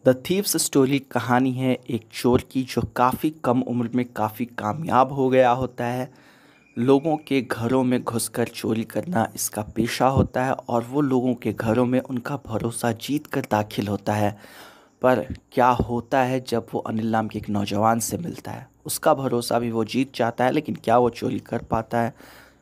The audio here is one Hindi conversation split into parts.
द थीव्स स्टोरी कहानी है एक चोर की जो काफ़ी कम उम्र में काफ़ी कामयाब हो गया होता है। लोगों के घरों में घुसकर चोरी करना इसका पेशा होता है और वो लोगों के घरों में उनका भरोसा जीत कर दाखिल होता है। पर क्या होता है जब वो अनिल नाम के एक नौजवान से मिलता है, उसका भरोसा भी वो जीत जाता है, लेकिन क्या वो चोरी कर पाता है,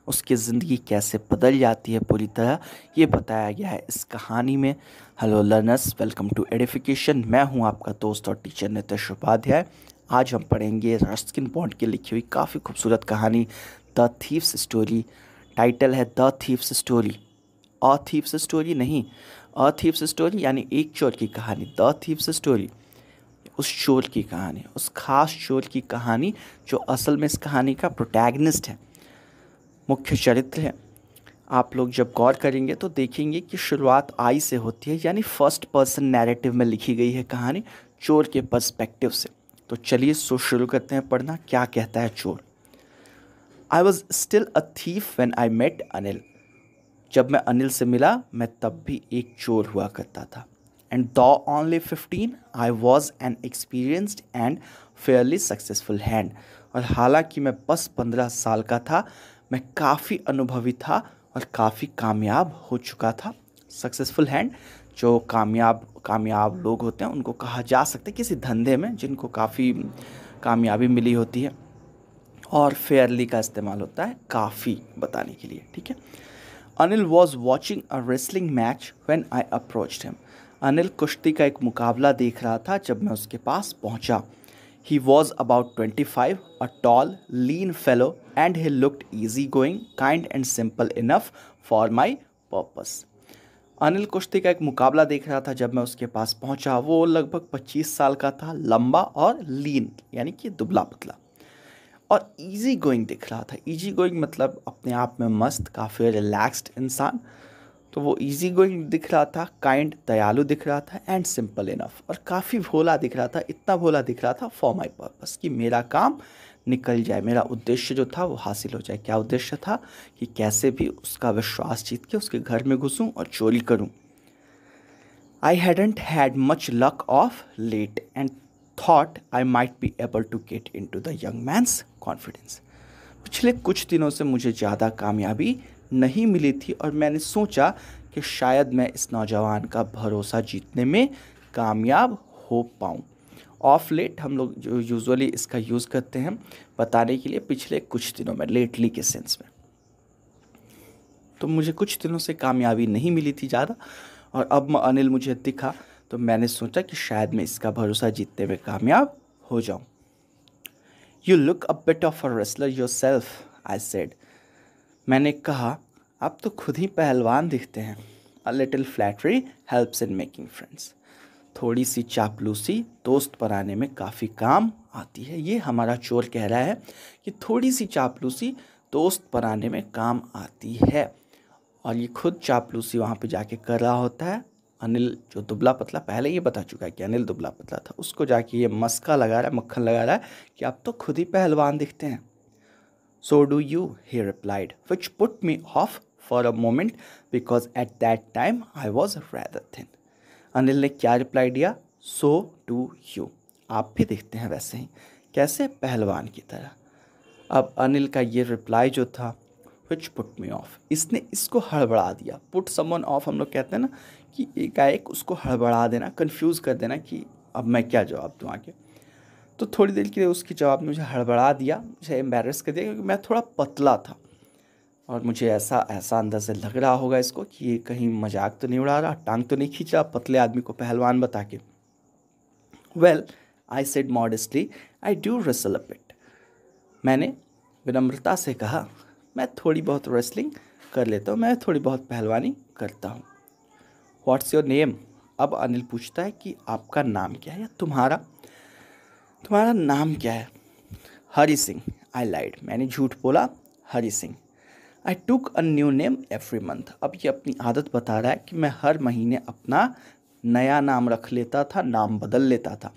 उसकी ज़िंदगी कैसे बदल जाती है पूरी तरह, ये बताया गया है इस कहानी में। Hello learners, welcome to edification. मैं हूं आपका दोस्त और टीचर नितेश उपाध्याय। आज हम पढ़ेंगे रस्किन बॉन्ड की लिखी हुई काफ़ी खूबसूरत कहानी द थीव्स स्टोरी। टाइटल है the thieves story, a thieves story नहीं, अ थीव्स स्टोरी यानी एक चोर की कहानी। द थीव्स स्टोरी उस चोर की कहानी, उस खास चोर की कहानी जो असल में इस कहानी का प्रोटैगनिस्ट है, मुख्य चरित्र है। आप लोग जब गौर करेंगे तो देखेंगे कि शुरुआत आई से होती है, यानी फर्स्ट पर्सन नैरेटिव में लिखी गई है कहानी चोर के पर्सपेक्टिव से। तो चलिए शुरू करते हैं पढ़ना। क्या कहता है चोर। I was still a thief when I met Anil. जब मैं अनिल से मिला मैं तब भी एक चोर हुआ करता था। एंड दो only 15 I was an experienced and Fairlie successful hand. और हालांकि मैं बस 15 साल का था, मैं काफ़ी अनुभवी था और काफ़ी कामयाब हो चुका था। सक्सेसफुल हैंड, जो कामयाब कामयाब लोग होते हैं उनको कहा जा सकता है किसी धंधे में जिनको काफ़ी कामयाबी मिली होती है। और फेयरली का इस्तेमाल होता है काफ़ी बताने के लिए, ठीक है। Anil was watching a wrestling match when I approached him. Anil कुश्ती का एक मुकाबला देख रहा था जब मैं उसके पास पहुंचा। He was about 25, a tall lean fellow and he looked easy going, kind and simple enough for my purpose. Anil कुश्ती का एक मुकाबला देख रहा था जब मैं उसके पास पहुंचा। वो लगभग 25 साल का था, लंबा और लीन यानी कि दुबला पतला, और इजी गोइंग दिख रहा था। इजी गोइंग मतलब अपने आप में मस्त, काफ़ी रिलैक्स्ड इंसान। तो वो इजी गोइंग दिख रहा था, काइंड दयालु दिख रहा था, एंड सिंपल इनफ, और काफ़ी भोला दिख रहा था। इतना भोला दिख रहा था फॉर माई पर्पस, कि मेरा काम निकल जाए, मेरा उद्देश्य जो था वो हासिल हो जाए। क्या उद्देश्य था? कि कैसे भी उसका विश्वास जीत के उसके घर में घुसूँ और चोरी करूँ। I hadn't had much luck of late and thought I might be able to get into the young man's confidence. पिछले कुछ दिनों से मुझे ज़्यादा कामयाबी नहीं मिली थी और मैंने सोचा कि शायद मैं इस नौजवान का भरोसा जीतने में कामयाब हो पाऊँ। ऑफ लेट हम लोग जो यूजुअली इसका यूज़ करते हैं बताने के लिए पिछले कुछ दिनों में, लेटली के सेंस में। तो मुझे कुछ दिनों से कामयाबी नहीं मिली थी ज़्यादा, और अब अनिल मुझे दिखा तो मैंने सोचा कि शायद मैं इसका भरोसा जीतने में कामयाब हो जाऊं। You look a bit of a wrestler your self, I said. मैंने कहा, आप तो खुद ही पहलवान दिखते हैं। A little flattery helps in making friends. थोड़ी सी चापलूसी दोस्त बनाने में काफ़ी काम आती है। ये हमारा चोर कह रहा है कि थोड़ी सी चापलूसी दोस्त बनाने में काम आती है। और ये खुद चापलूसी वहाँ पे जाके कर रहा होता है। अनिल जो दुबला पतला, पहले ये बता चुका है कि अनिल दुबला पतला था, उसको जाके ये मस्का लगा रहा है, मक्खन लगा रहा है कि आप तो खुद ही पहलवान दिखते हैं। So do you, he replied, which put me of for a moment because at that time I was rather thin. Anil ने क्या रिप्लाई दिया? सो डू यू, आप भी दिखते हैं वैसे ही। कैसे? पहलवान की तरह। अब अनिल का ये रिप्लाई जो था, विच पुट मी ऑफ, इसने इसको हड़बड़ा दिया। पुट समवन ऑफ हम लोग कहते हैं ना, कि एकाएक उसको हड़बड़ा देना, कंफ्यूज कर देना कि अब मैं क्या जवाब दूँ आगे। तो थोड़ी देर के लिए उसकी जवाब ने मुझे हड़बड़ा दिया, मुझे एम्बेरस कर दिया, क्योंकि मैं थोड़ा पतला था और मुझे ऐसा ऐसा अंदर से लग रहा होगा इसको कि ये कहीं मजाक तो नहीं उड़ा रहा, टांग तो नहीं खींच रहा पतले आदमी को पहलवान बता के। Well, I said modestly, I do wrestle a bit. मैंने विनम्रता से कहा, मैं थोड़ी बहुत रेसलिंग कर लेता हूँ, मैं थोड़ी बहुत पहलवानी करता हूँ। What's your name? अब अनिल पूछता है कि आपका नाम क्या है, या तुम्हारा तुम्हारा नाम क्या है? हरी सिंह, आई लाइड, मैंने झूठ बोला, Hari Singh. I took a new name every month. अब ये अपनी आदत बता रहा है कि मैं हर महीने अपना नया नाम रख लेता था, नाम बदल लेता था।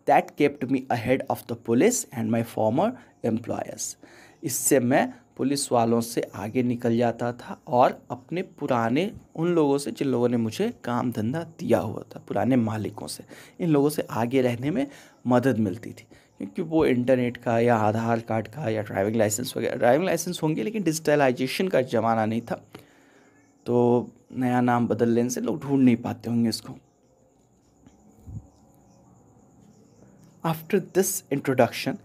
That kept me ahead of the police and my farmer employers. इससे मैं पुलिस वालों से आगे निकल जाता था और अपने पुराने उन लोगों से जिन लोगों ने मुझे काम धंधा दिया हुआ था, पुराने मालिकों से, इन लोगों से आगे रहने में मदद मिलती थी। क्योंकि वो इंटरनेट का या आधार कार्ड का या ड्राइविंग लाइसेंस वगैरह, ड्राइविंग लाइसेंस होंगे लेकिन डिजिटलाइजेशन का ज़माना नहीं था, तो नया नाम बदल लेने से लोग ढूंढ नहीं पाते होंगे इसको। After this introduction,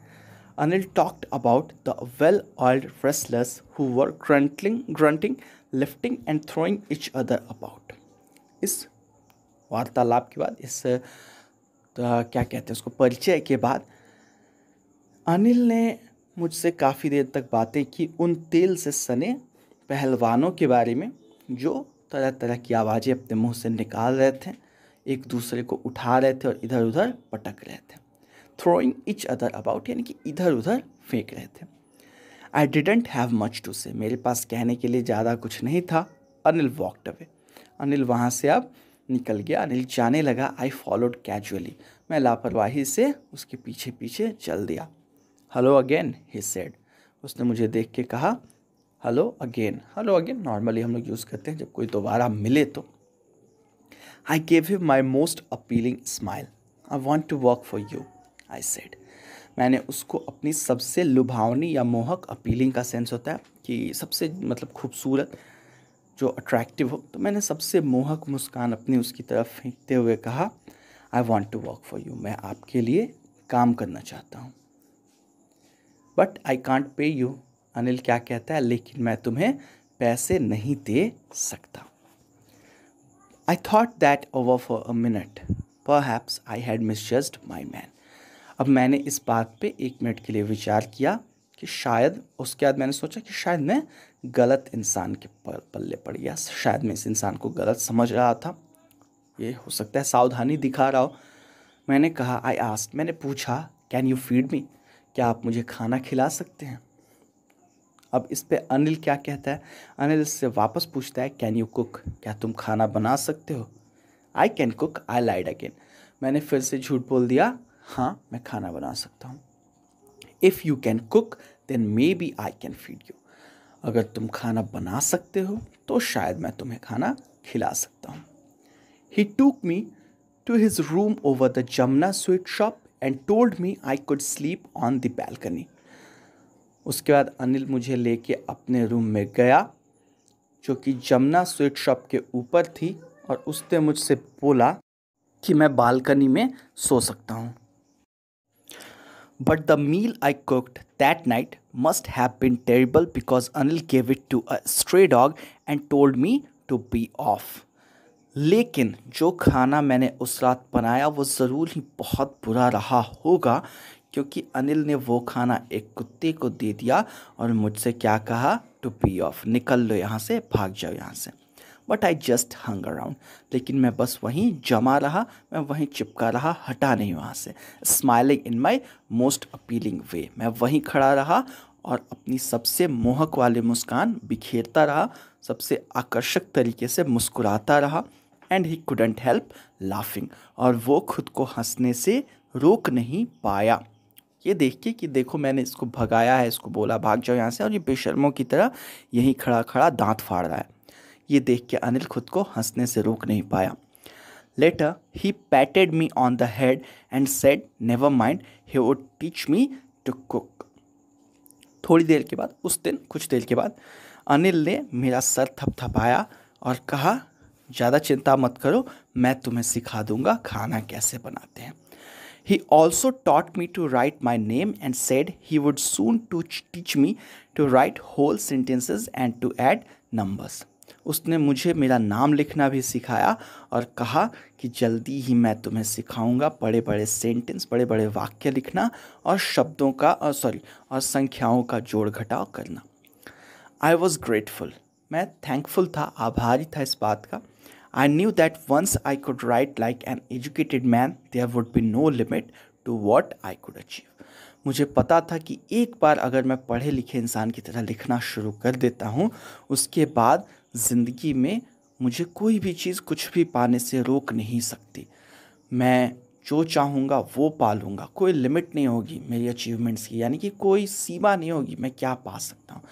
Anil talked about the well-oiled wrestlers who were grunting, lifting and throwing each other about. इस वार्तालाप के बाद, इस क्या कहते हैं उसको, परिचय के बाद अनिल ने मुझसे काफ़ी देर तक बातें की उन तेल से सने पहलवानों के बारे में जो तरह तरह की आवाज़ें अपने मुंह से निकाल रहे थे, एक दूसरे को उठा रहे थे और इधर उधर पटक रहे थे। थ्रोइंग इच अदर अबाउट यानी कि इधर उधर फेंक रहे थे। I didn't have much to say, मेरे पास कहने के लिए ज़्यादा कुछ नहीं था। अनिल वॉकड अवे, अनिल वहाँ से अब निकल गया, अनिल जाने लगा। आई फॉलोड कैजुअली, मैं लापरवाही से उसके पीछे पीछे चल दिया। हेलो अगेन ही सेड, उसने मुझे देख के कहा hello again. Hello again normally हम लोग यूज़ करते हैं जब कोई दोबारा मिले तो। I gave him my most appealing smile, I want to work for you I said. मैंने उसको अपनी सबसे लुभावनी या मोहक, अपीलिंग का सेंस होता है कि सबसे मतलब खूबसूरत, जो अट्रैक्टिव हो, तो मैंने सबसे मोहक मुस्कान अपनी उसकी तरफ फेंकते हुए कहा I want to work for you, मैं आपके लिए काम करना चाहता हूँ। But I can't pay you, Anil क्या कहता है, लेकिन मैं तुम्हें पैसे नहीं दे सकता। I thought that over for a minute, perhaps I had misjudged my man. अब मैंने इस बात पे 1 मिनट के लिए विचार किया कि शायद, उसके बाद मैंने सोचा कि शायद मैं गलत इंसान के पल्ले पड़ गया, शायद मैं इस इंसान को गलत समझ रहा था, ये हो सकता है सावधानी दिखा रहा हो। मैंने कहा आई आस्क्ड, मैंने पूछा कैन यू फीड मी, क्या आप मुझे खाना खिला सकते हैं। अब इस पे अनिल क्या कहता है, अनिल इससे वापस पूछता है कैन यू कुक, क्या तुम खाना बना सकते हो। I can cook, I lied again, मैंने फिर से झूठ बोल दिया, हाँ मैं खाना बना सकता हूँ। If you can cook then maybe I can feed you, अगर तुम खाना बना सकते हो तो शायद मैं तुम्हें खाना खिला सकता हूँ। He took me to his room over the Jamuna sweet shop and told me I could sleep on the balcony. उसके बाद अनिल मुझे लेके अपने रूम में गया जो कि जमुना स्वीट शॉप के ऊपर थी, और उसने मुझसे बोला कि मैं बालकनी में सो सकता हूँ। But the meal I cooked that night must have been terrible because Anil gave it to a stray dog and told me to be off. लेकिन जो खाना मैंने उस रात बनाया वो ज़रूर ही बहुत बुरा रहा होगा, क्योंकि अनिल ने वो खाना एक कुत्ते को दे दिया और मुझसे क्या कहा, टू बी ऑफ, निकल लो यहाँ से, भाग जाओ यहाँ से। But I just hung around, लेकिन मैं बस वहीं जमा रहा, मैं वहीं चिपका रहा, हटा नहीं वहाँ से। Smiling in my most appealing way, मैं वहीं खड़ा रहा और अपनी सबसे मोहक वाले मुस्कान बिखेरता रहा, सबसे आकर्षक तरीके से मुस्कुराता रहा। And he couldn't help laughing, और वो खुद को हंसने से रोक नहीं पाया। ये देख के कि देखो मैंने इसको भगाया है, इसको बोला भाग जाओ यहाँ से, और ये बेशर्मों की तरह यहीं खड़ा खड़ा दांत फाड़ रहा है। ये देख के अनिल खुद को हंसने से रोक नहीं पाया। Later he patted me on the head and said never mind, he would teach me to cook. थोड़ी देर के बाद, उस दिन कुछ देर के बाद, अनिल ने मेरा सर थपथपाया और कहा ज़्यादा चिंता मत करो, मैं तुम्हें सिखा दूंगा खाना कैसे बनाते हैं। He also taught me to write my name and said he would soon teach me to write whole sentences and to add numbers. उसने मुझे मेरा नाम लिखना भी सिखाया और कहा कि जल्दी ही मैं तुम्हें सिखाऊंगा बड़े बड़े सेंटेंस, बड़े बड़े वाक्य लिखना और शब्दों का और संख्याओं का जोड़ घटाव करना। I was grateful. मैं थैंकफुल था, आभारी था इस बात का। I knew that once I could write like an educated man, there would be no limit to what I could achieve. मुझे पता था कि एक बार अगर मैं पढ़े लिखे इंसान की तरह लिखना शुरू कर देता हूँ, उसके बाद ज़िंदगी में मुझे कोई भी चीज़ कुछ भी पाने से रोक नहीं सकती। मैं जो चाहूँगा वो पा लूँगा, कोई लिमिट नहीं होगी मेरी अचीवमेंट्स की, यानी कि कोई सीमा नहीं होगी मैं क्या पा सकता हूँ।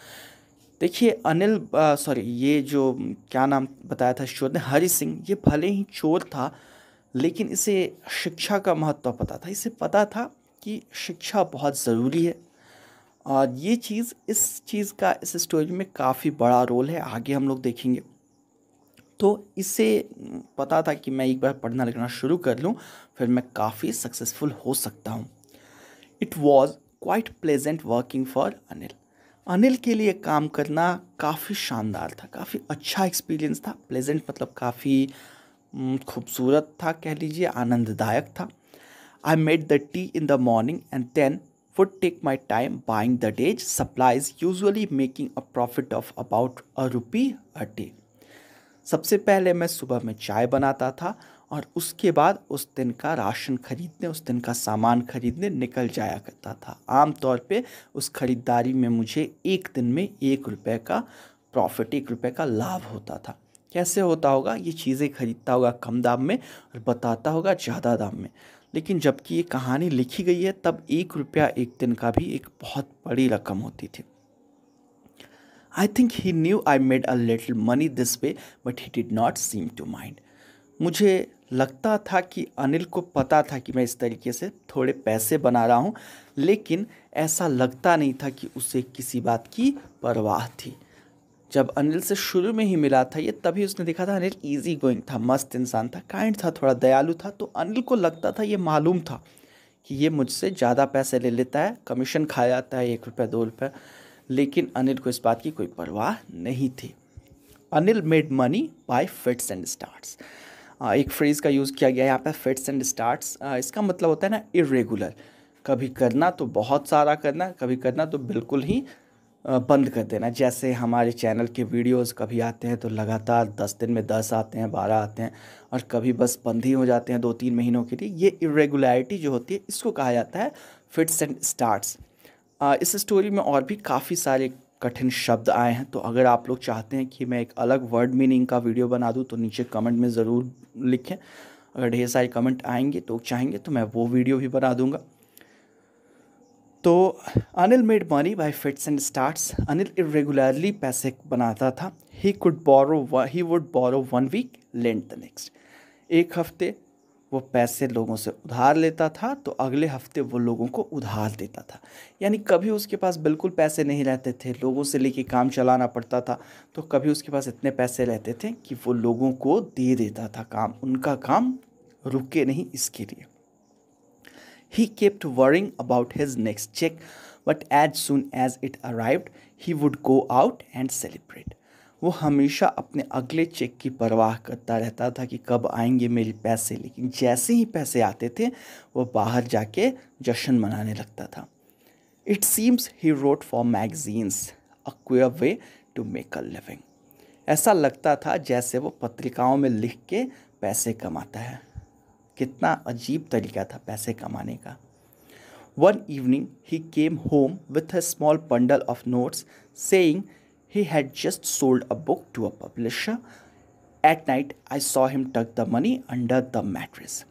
देखिए सॉरी, ये जो क्या नाम बताया था चोर ने, हरि सिंह, ये भले ही चोर था लेकिन इसे शिक्षा का महत्व पता था। इसे पता था कि शिक्षा बहुत ज़रूरी है, और ये चीज़ इस चीज़ का इस स्टोरी में काफ़ी बड़ा रोल है, आगे हम लोग देखेंगे। तो इसे पता था कि मैं एक बार पढ़ना लिखना शुरू कर लूँ फिर मैं काफ़ी सक्सेसफुल हो सकता हूँ। It was quite pleasant working for Anil. Anil के लिए काम करना काफ़ी शानदार था, काफ़ी अच्छा एक्सपीरियंस था। प्लेजेंट मतलब काफ़ी खूबसूरत था, कह लीजिए आनंददायक था। I made the tea in the morning and then would take my time buying the day's supplies, usually making a profit of about ₹1 a day. सबसे पहले मैं सुबह में चाय बनाता था और उसके बाद उस दिन का राशन खरीदने, उस दिन का सामान खरीदने निकल जाया करता था। आम तौर पे उस खरीदारी में मुझे एक दिन में ₹1 का प्रॉफिट, ₹1 का लाभ होता था। कैसे होता होगा? ये चीज़ें खरीदता होगा कम दाम में और बताता होगा ज़्यादा दाम में। लेकिन जबकि ये कहानी लिखी गई है तब ₹1 एक दिन का भी एक बहुत बड़ी रकम होती थी। I think he knew I made a little money this way, but he did not seem to mind. मुझे लगता था कि अनिल को पता था कि मैं इस तरीके से थोड़े पैसे बना रहा हूँ, लेकिन ऐसा लगता नहीं था कि उसे किसी बात की परवाह थी। जब अनिल से शुरू में ही मिला था ये, तभी उसने देखा था अनिल इजी गोइंग था, मस्त इंसान था, काइंड था, थोड़ा दयालु था। तो अनिल को लगता था, ये मालूम था कि ये मुझसे ज़्यादा पैसे ले लेता है, कमीशन खा जाता है ₹1 ₹2, लेकिन अनिल को इस बात की कोई परवाह नहीं थी। Anil made money by fits and starts. एक फ्रेज़ का यूज़ किया गया है यहाँ पे, फिट्स एंड स्टार्ट्स। इसका मतलब होता है ना इरेगुलर, कभी करना तो बहुत सारा करना, कभी करना तो बिल्कुल ही बंद कर देना। जैसे हमारे चैनल के वीडियोस कभी आते हैं तो लगातार 10 दिन में 10 आते हैं, 12 आते हैं, और कभी बस बंद ही हो जाते हैं 2-3 महीनों के लिए। ये इरेगुलरिटी जो होती है इसको कहा जाता है फिट्स एंड स्टार्ट्स। इस स्टोरी में और भी काफ़ी सारे कठिन शब्द आए हैं, तो अगर आप लोग चाहते हैं कि मैं एक अलग वर्ड मीनिंग का वीडियो बना दूं तो नीचे कमेंट में ज़रूर लिखें। अगर ढेर सारे कमेंट आएंगे तो चाहेंगे तो मैं वो वीडियो भी बना दूंगा। तो Anil made money by fits and starts. Anil irregularly पैसे बनाता था। He would borrow 1 week, lend the next. एक हफ्ते वो पैसे लोगों से उधार लेता था तो अगले हफ्ते वो लोगों को उधार देता था। यानी कभी उसके पास बिल्कुल पैसे नहीं रहते थे, लोगों से लेके काम चलाना पड़ता था, तो कभी उसके पास इतने पैसे रहते थे कि वो लोगों को दे देता था काम, उनका काम रुके नहीं इसके लिए। He kept worrying about his next check, but as soon as it arrived, he would go out and celebrate. वो हमेशा अपने अगले चेक की परवाह करता रहता था कि कब आएंगे मेरे पैसे, लेकिन जैसे ही पैसे आते थे वो बाहर जाके जश्न मनाने लगता था। It seems he wrote for magazines, a queer way to make a living. ऐसा लगता था जैसे वो पत्रिकाओं में लिख के पैसे कमाता है। कितना अजीब तरीका था पैसे कमाने का। One evening he came home with a small bundle of notes saying he had just sold a book to a publisher. At night I saw him tuck the money under the mattress.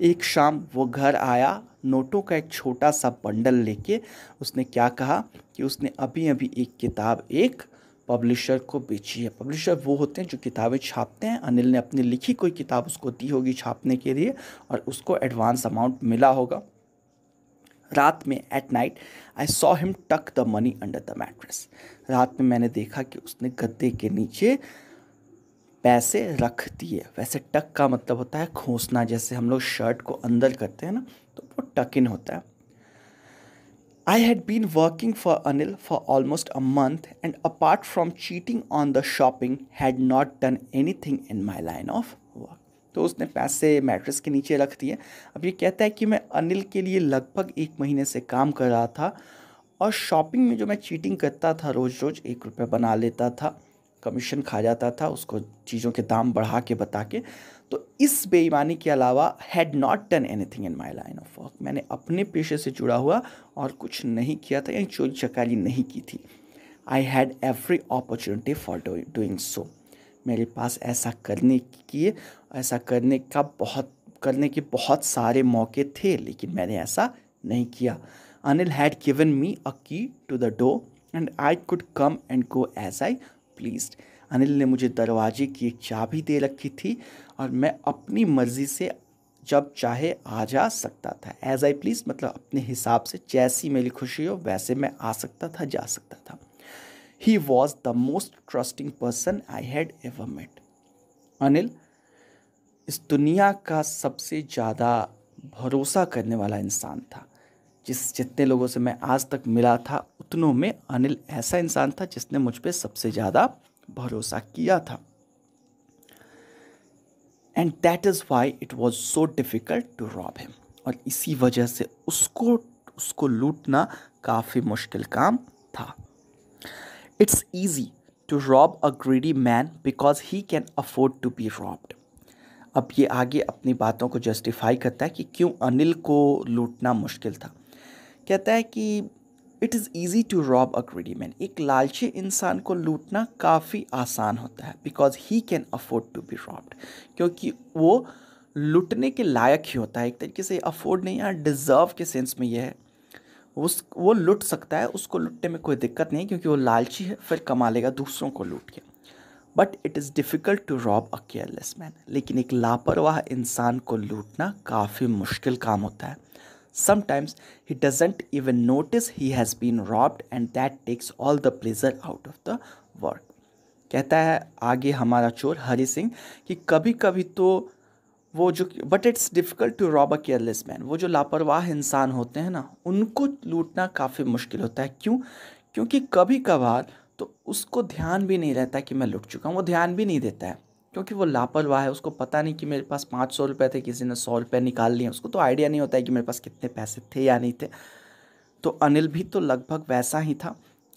एक शाम वो घर आया नोटों का एक छोटा सा बंडल लेके। उसने क्या कहा कि उसने अभी अभी एक किताब एक पब्लिशर को बेची है। पब्लिशर वो होते हैं जो किताबें छापते हैं। अनिल ने अपनी लिखी कोई किताब उसको दी होगी छापने के लिए और उसको एडवांस अमाउंट मिला होगा। रात में at night I saw him tuck the money under the mattress. रात में मैंने देखा कि उसने गद्दे के नीचे पैसे रख दिए। वैसे टक का मतलब होता है खोसना, जैसे हम लोग शर्ट को अंदर करते हैं ना, तो वो टक इन होता है। I had been working for Anil for almost a month and apart from cheating on the shopping had not done anything in my line of work. तो उसने पैसे मैट्रेस के नीचे रख दिए। अब ये कहता है कि मैं अनिल के लिए लगभग 1 महीने से काम कर रहा था और शॉपिंग में जो मैं चीटिंग करता था, रोज़ रोज़ ₹1 बना लेता था, कमीशन खा जाता था उसको चीज़ों के दाम बढ़ा के बता के। तो इस बेईमानी के अलावा had not done anything in my line of work, मैंने अपने पेशे से जुड़ा हुआ और कुछ नहीं किया था, यानी चोरी चकारी नहीं की थी। I had every opportunity for doing so, मेरे पास ऐसा करने के बहुत सारे मौके थे, लेकिन मैंने ऐसा नहीं किया। Anil had given me a key to the door and I could come and go as I pleased. Anil ने मुझे दरवाजे की एक चाबी दे रखी थी और मैं अपनी मर्जी से जब चाहे आ जा सकता था। एज आई प्लीज मतलब अपने हिसाब से, जैसी मेरी खुशी हो वैसे मैं आ सकता था, जा सकता था। He was the most trusting person I had ever met. Anil इस दुनिया का सबसे ज़्यादा भरोसा करने वाला इंसान था। जितने लोगों से मैं आज तक मिला था उतनों में अनिल ऐसा इंसान था जिसने मुझ पे सबसे ज़्यादा भरोसा किया था। And that is why it was so difficult to rob him. और इसी वजह से उसको लूटना काफ़ी मुश्किल काम था। It's easy to rob a greedy man because he can afford to be robbed. अब ये आगे अपनी बातों को जस्टिफाई करता है कि क्यों अनिल को लूटना मुश्किल था। कहता है कि it is easy to rob a greedy man, एक लालची इंसान को लूटना काफ़ी आसान होता है। Because he can afford to be robbed, क्योंकि वो लूटने के लायक ही होता है। एक तरीके से अफोर्ड नहीं, यहाँ डिज़र्व के सेंस में यह है वो लूट सकता है, उसको लूटने में कोई दिक्कत नहीं क्योंकि वो लालची है, फिर कमा लेगा दूसरों को लूट के। But it is difficult to rob a careless man, लेकिन एक लापरवाह इंसान को लूटना काफ़ी मुश्किल काम होता है। Sometimes he doesn't even notice he has been robbed and that takes all the pleasure out of the work। कहता है आगे हमारा चोर हरि सिंह कि कभी कभी तो वो जो but it's difficult to rob a careless man, वो जो लापरवाह इंसान होते हैं ना उनको लूटना काफ़ी मुश्किल होता है। क्यों? क्योंकि कभी कभार तो उसको ध्यान भी नहीं रहता कि मैं लुट चुका हूँ, वो ध्यान भी नहीं देता है क्योंकि वो लापरवाह है। उसको पता नहीं कि मेरे पास 500 रुपये थे, किसी ने 100 रुपये निकाल लिए, उसको तो आइडिया नहीं होता है कि मेरे पास कितने पैसे थे या नहीं थे। तो अनिल भी तो लगभग वैसा ही था,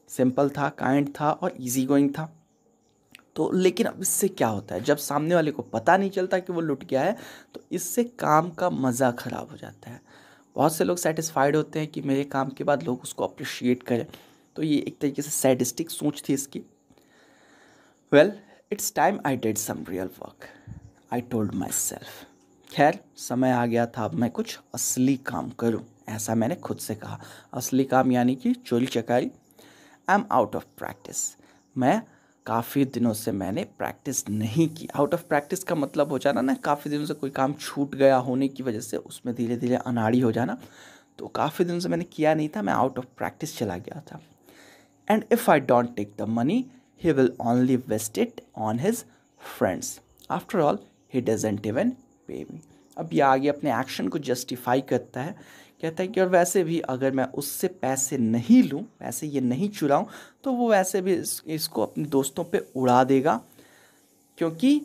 सिंपल था, काइंड था और इजी गोइंग था। तो लेकिन अब इससे क्या होता है, जब सामने वाले को पता नहीं चलता कि वो लुट गया है तो इससे काम का मज़ा ख़राब हो जाता है। बहुत से लोग सेटिस्फाइड होते हैं कि मेरे काम के बाद लोग उसको अप्रिशिएट करें, तो ये एक तरीके से सैडिस्टिक सोच थी इसकी। Well it's time I did some real work, I told myself. खैर समय आ गया था अब मैं कुछ असली काम करूं, ऐसा मैंने खुद से कहा। असली काम यानी कि चोरी चकारी। I am out of practice, मैं काफ़ी दिनों से मैंने प्रैक्टिस नहीं की। आउट ऑफ प्रैक्टिस का मतलब हो जाना ना, काफ़ी दिनों से कोई काम छूट गया होने की वजह से उसमें धीरे धीरे अनाड़ी हो जाना। तो काफ़ी दिनों से मैंने किया नहीं था, मैं आउट ऑफ प्रैक्टिस चला गया था। And if I don't take the money he will only waste it on his friends. After all, he doesn't even pay me। अब ये आगे अपने एक्शन को जस्टिफाई करता है। कहता है कि और वैसे भी अगर मैं उससे पैसे नहीं लूँ, पैसे ये नहीं चुराऊँ, तो वो वैसे भी इसको अपने दोस्तों पे उड़ा देगा, क्योंकि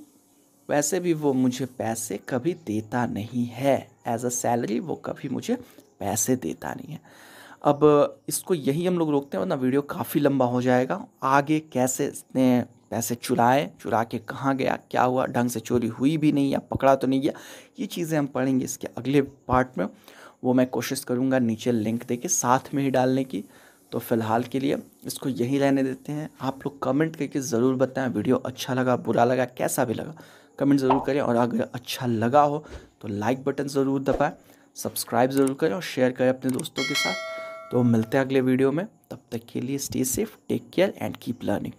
वैसे भी वो मुझे पैसे कभी देता नहीं है। एज अ सैलरी वो कभी मुझे पैसे देता नहीं है। अब इसको यही हम लोग रोकते हैं वरना वीडियो काफ़ी लंबा हो जाएगा। आगे कैसे इसने पैसे चुराए, चुरा के कहाँ गया, क्या हुआ, ढंग से चोरी हुई भी नहीं या पकड़ा तो नहीं गया, ये चीज़ें हम पढ़ेंगे इसके अगले पार्ट में। वो मैं कोशिश करूँगा नीचे लिंक देके साथ में ही डालने की। तो फ़िलहाल के लिए इसको यहीं रहने देते हैं। आप लोग कमेंट करके ज़रूर बताएं वीडियो अच्छा लगा, बुरा लगा, कैसा भी लगा, कमेंट ज़रूर करें। और अगर अच्छा लगा हो तो लाइक बटन ज़रूर दबाएं, सब्सक्राइब ज़रूर करें और शेयर करें अपने दोस्तों के साथ। तो मिलते हैं अगले वीडियो में, तब तक के लिए stay safe, take care and keep learning.